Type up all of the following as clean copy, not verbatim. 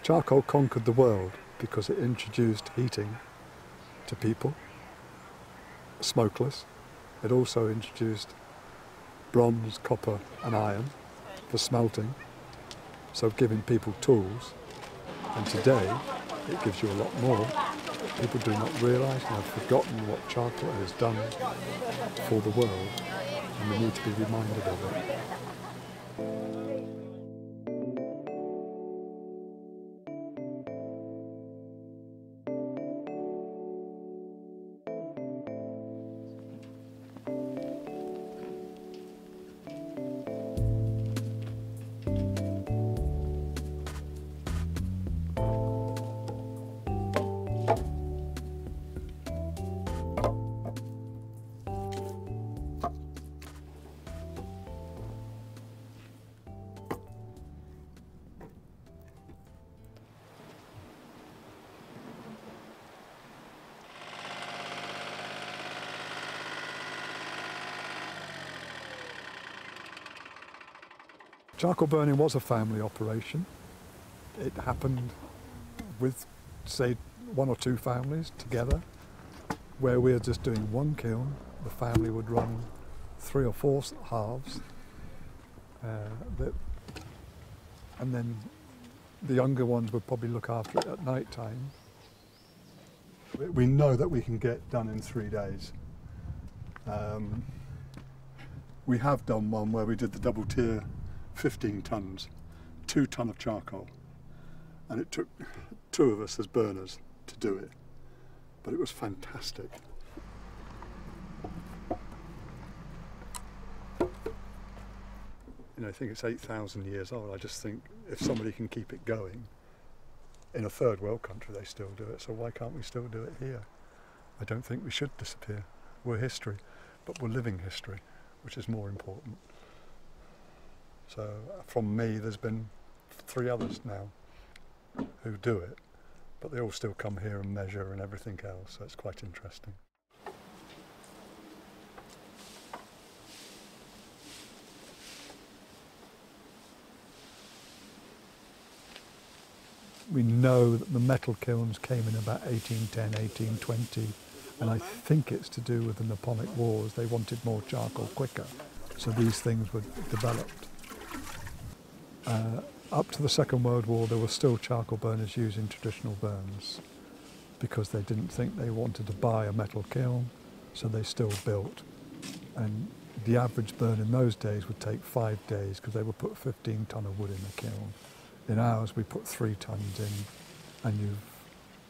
Charcoal conquered the world because it introduced heating to people, smokeless. It also introduced bronze, copper and iron for smelting, so giving people tools. And today it gives you a lot more. People do not realise and have forgotten what charcoal has done for the world, and we need to be reminded of it. Charcoal burning was a family operation. It happened with, say, 1 or 2 families together, where we were just doing one kiln. The family would run 3 or 4 halves, and then the younger ones would probably look after it at night time. We know that we can get done in 3 days. We have done one where we did the double tier, 15 tonnes, 2 tonne of charcoal, and it took 2 of us as burners to do it, but it was fantastic. You know, I think it's 8,000 years old. I just think if somebody can keep it going, in a third world country they still do it, so why can't we still do it here? I don't think we should disappear. We're history, but we're living history, which is more important. So from me, there's been 3 others now who do it, but they all still come here and measure and everything else, so it's quite interesting. We know that the metal kilns came in about 1810, 1820, and I think it's to do with the Napoleonic Wars. They wanted more charcoal quicker, so these things were developed. Up to the Second World War, there were still charcoal burners using traditional burns because they didn't think they wanted to buy a metal kiln, so they still built. And the average burn in those days would take 5 days because they would put 15 tonne of wood in the kiln. In ours, we put 3 tonnes in, and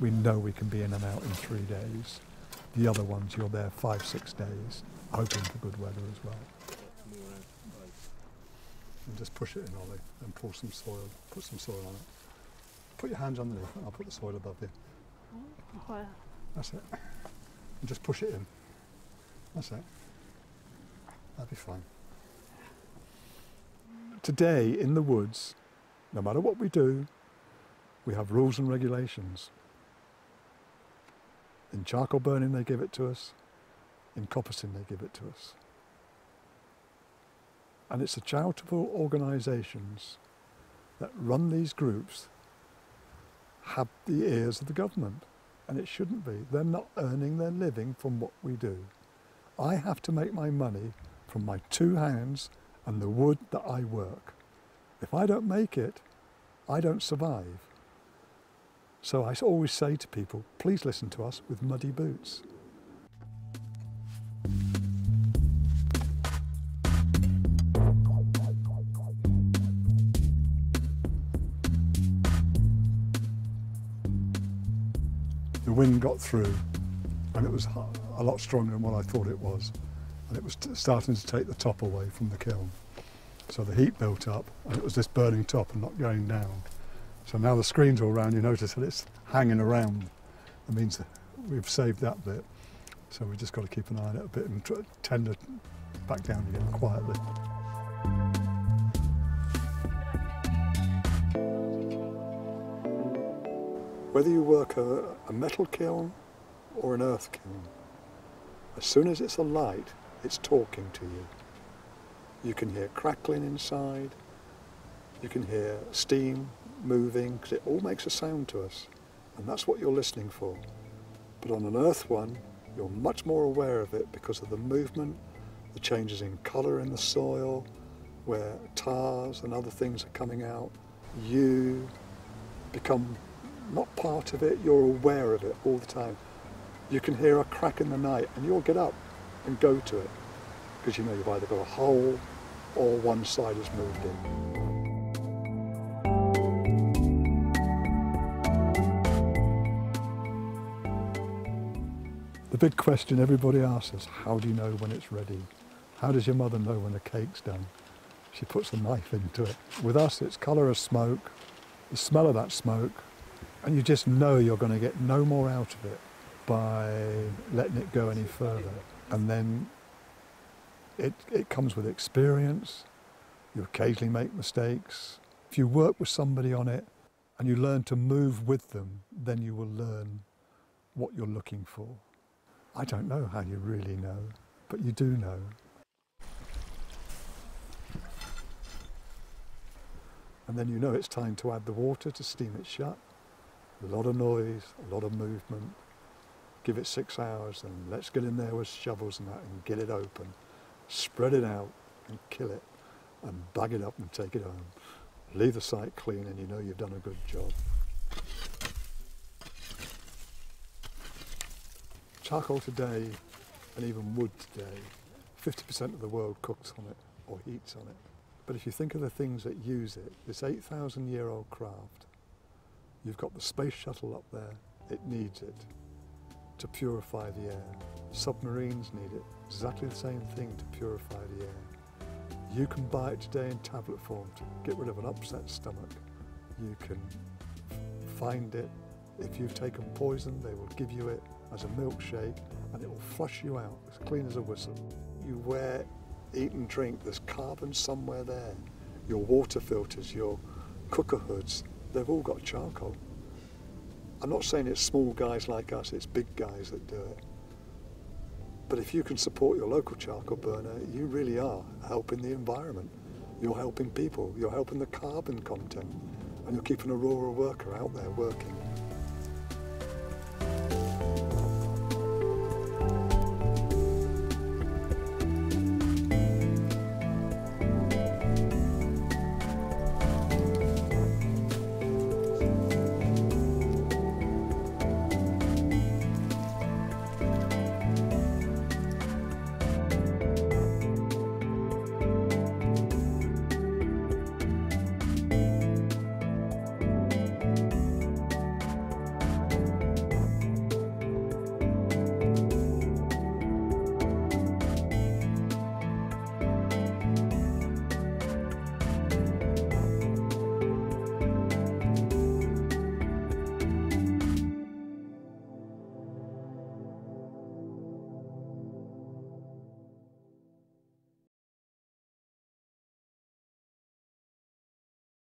we know we can be in and out in 3 days. The other ones, you're there 5, 6 days, hoping for good weather as well. And just push it in, Ollie, and pour some soil. Put some soil on it. Put your hands underneath and I'll put the soil above you. That's it. And just push it in. That's it. That'll be fine. Today, in the woods, no matter what we do, we have rules and regulations. In charcoal burning, they give it to us. In coppicing, they give it to us. And it's the charitable organisations that run these groups have the ears of the government, and it shouldn't be. They're not earning their living from what we do. I have to make my money from my 2 hands and the wood that I work. If I don't make it, I don't survive. So I always say to people, please listen to us with muddy boots. The wind got through and it was a lot stronger than what I thought it was, and it was starting to take the top away from the kiln. So the heat built up and it was this burning top and not going down. So now the screen's all round, you notice that it's hanging around. That means that we've saved that bit. So we've just got to keep an eye on it a bit and tend it back down again quietly. Whether you work a metal kiln or an earth kiln, as soon as it's alight, it's talking to you. You can hear crackling inside, you can hear steam moving, because it all makes a sound to us, and that's what you're listening for. But on an earth one, you're much more aware of it because of the movement, the changes in colour in the soil, where tars and other things are coming out. You become not part of it, you're aware of it all the time. You can hear a crack in the night and you'll get up and go to it, because you know you've either got a hole or one side has moved in. The big question everybody asks us, how do you know when it's ready? How does your mother know when the cake's done? She puts the knife into it. With us, it's colour of smoke, the smell of that smoke, and you just know you're going to get no more out of it by letting it go any further. And then it comes with experience. You occasionally make mistakes. If you work with somebody on it and you learn to move with them, then you will learn what you're looking for. I don't know how you really know, but you do know. And then you know it's time to add the water to steam it shut. A lot of noise, a lot of movement. Give it 6 hours and let's get in there with shovels and that and get it open. Spread it out and kill it and bag it up and take it home. Leave the site clean and you know you've done a good job. Charcoal today, and even wood today, 50% of the world cooks on it or heats on it. But if you think of the things that use it, this 8,000-year-old craft, you've got the space shuttle up there, it needs it to purify the air. Submarines need it, exactly the same thing to purify the air. You can buy it today in tablet form to get rid of an upset stomach. You can find it. If you've taken poison, they will give you it as a milkshake and it will flush you out as clean as a whistle. You wear, eat and drink, there's carbon somewhere there. Your water filters, your cooker hoods, they've all got charcoal. I'm not saying it's small guys like us, it's big guys that do it. But if you can support your local charcoal burner, you really are helping the environment. You're helping people, you're helping the carbon content, and you're keeping a rural worker out there working.